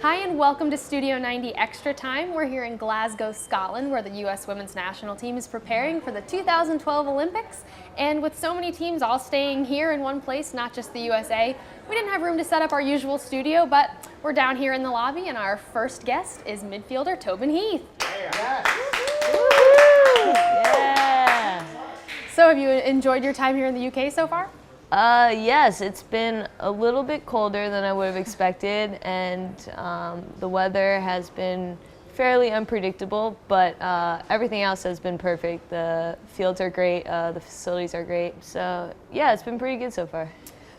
Hi and welcome to Studio 90 Extra Time. We're here in Glasgow, Scotland, where the U.S. women's national team is preparing for the 2012 Olympics. And with so many teams all staying here in one place, not just the USA, we didn't have room to set up our usual studio, but we're down here in the lobby, and our first guest is midfielder Tobin Heath. Yeah. So have you enjoyed your time here in the UK so far? Yes, it's been a little bit colder than I would have expected, and the weather has been fairly unpredictable, but everything else has been perfect. The fields are great, the facilities are great, so yeah, it's been pretty good so far.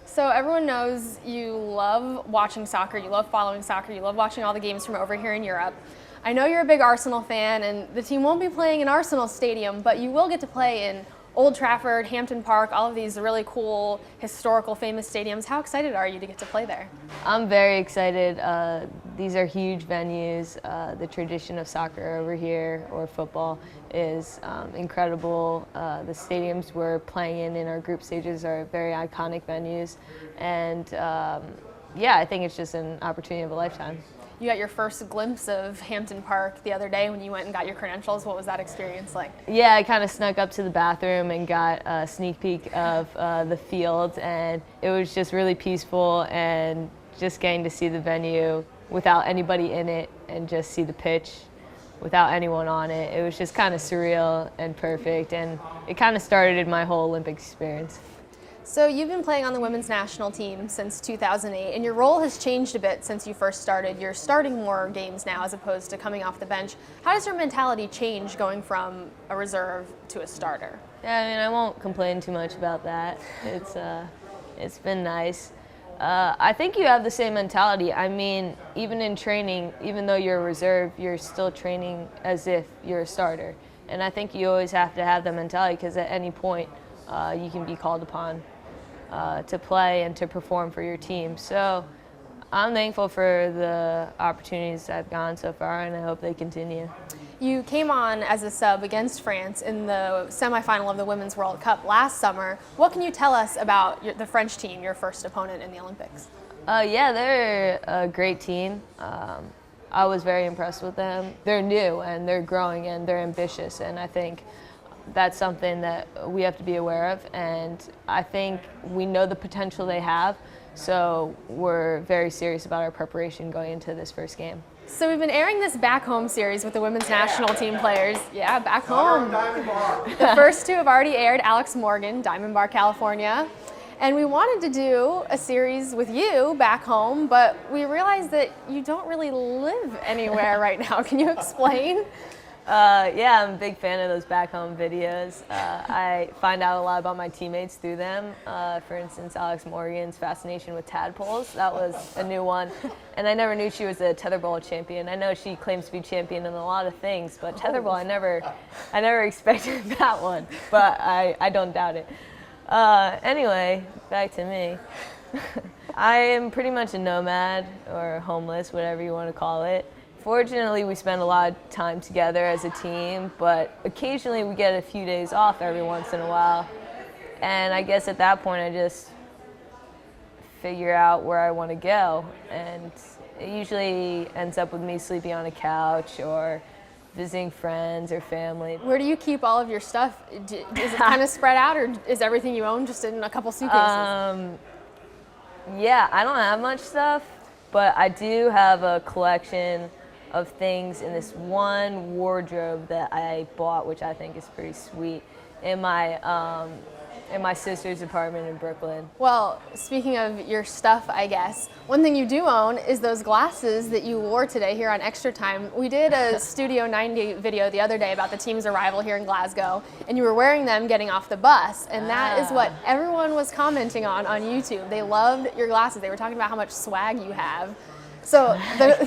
So everyone knows you love watching soccer, you love following soccer, you love watching all the games from over here in Europe. I know you're a big Arsenal fan, and the team won't be playing in Arsenal Stadium, but you will get to play in Old Trafford, Hampton Park, all of these really cool, historical, famous stadiums. How excited are you to get to play there? I'm very excited. These are huge venues. The tradition of soccer over here, or football, is incredible. The stadiums we're playing in our group stages are very iconic venues. And yeah, I think it's just an opportunity of a lifetime. You got your first glimpse of Hampton Park the other day when you went and got your credentials. What was that experience like? Yeah, I kind of snuck up to the bathroom and got a sneak peek of the field, and it was just really peaceful, and just getting to see the venue without anybody in it and just see the pitch without anyone on it. It was just kind of surreal and perfect, and it kind of started my whole Olympic experience. So you've been playing on the women's national team since 2008, and your role has changed a bit since you first started. You're starting more games now as opposed to coming off the bench. How does your mentality change going from a reserve to a starter? Yeah, I mean, I won't complain too much about that. It's been nice. I think you have the same mentality. I mean, even in training, even though you're a reserve, you're still training as if you're a starter. And I think you always have to have that mentality, because at any point you can be called upon to play and to perform for your team. So I'm thankful for the opportunities I've gotten so far, and I hope they continue. You came on as a sub against France in the semifinal of the Women's World Cup last summer. What can you tell us about the French team, your first opponent in the Olympics? Yeah, they're a great team. I was very impressed with them. They're new, and they're growing, and they're ambitious, and I think that's something that we have to be aware of, and I think we know the potential they have, so we're very serious about our preparation going into this first game. So we've been airing this back home series with the women's national team players. Yeah, back home. The first two have already aired. Alex Morgan, Diamond Bar, California. And we wanted to do a series with you back home, but we realized that you don't really live anywhere right now. Can you explain? Yeah, I'm a big fan of those back home videos. I find out a lot about my teammates through them. For instance, Alex Morgan's fascination with tadpoles, that was a new one. And I never knew she was a tetherball champion. I know she claims to be champion in a lot of things, but tetherball, I never expected that one, but I don't doubt it. Anyway, back to me. I am pretty much a nomad, or homeless, whatever you want to call it. Fortunately, we spend a lot of time together as a team, but occasionally we get a few days off every once in a while. And I guess at that point I just figure out where I want to go. And it usually ends up with me sleeping on a couch or visiting friends or family. Where do you keep all of your stuff? Is it kind of spread out, or is everything you own just in a couple suitcases? Yeah, I don't have much stuff, but I do have a collection of things in this one wardrobe that I bought, which I think is pretty sweet, in my sister's apartment in Brooklyn. Well, speaking of your stuff, I guess, one thing you do own is those glasses that you wore today here on Extra Time. We did a Studio 90 video the other day about the team's arrival here in Glasgow, and you were wearing them getting off the bus, and that is what everyone was commenting on YouTube. They loved your glasses. They were talking about how much swag you have. So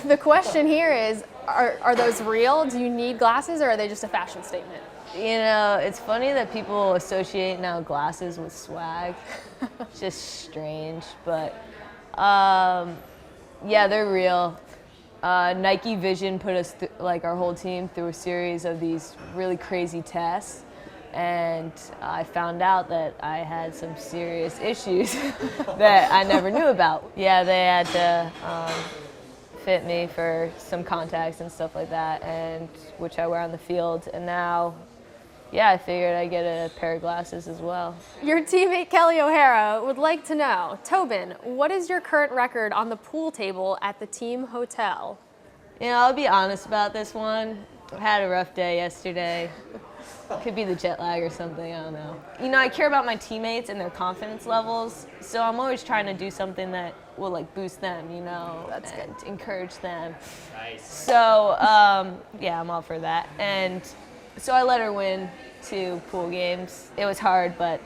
the question here is, are those real? Do you need glasses, or are they just a fashion statement? You know, it's funny that people associate now glasses with swag. It's just strange, but yeah, they're real. Nike Vision put us, like our whole team, through a series of these really crazy tests, and I found out that I had some serious issues that I never knew about. Yeah, they had to fit me for some contacts and stuff like that, and which I wear on the field. And now, yeah, I figured I'd get a pair of glasses as well. Your teammate Kelly O'Hara would like to know, Tobin, what is your current record on the pool table at the team hotel? You know, I'll be honest about this one. I had a rough day yesterday. Could be the jet lag or something, I don't know. You know, I care about my teammates and their confidence levels, so I'm always trying to do something that will like boost them, you know, That's and good. encourage them. Nice. So, yeah, I'm all for that. And so I let her win 2 pool games. It was hard, but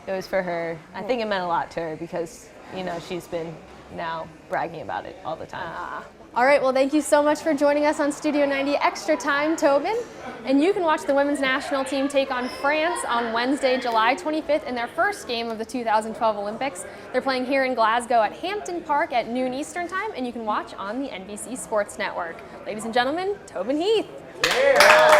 it was for her. I think it meant a lot to her because, you know, she's been now bragging about it all the time. All right, well, thank you so much for joining us on Studio 90 Extra Time, Tobin. And you can watch the women's national team take on France on Wednesday, July 25th in their first game of the 2012 Olympics. They're playing here in Glasgow at Hampton Park at noon Eastern Time, and you can watch on the NBC Sports Network. Ladies and gentlemen, Tobin Heath. Yeah.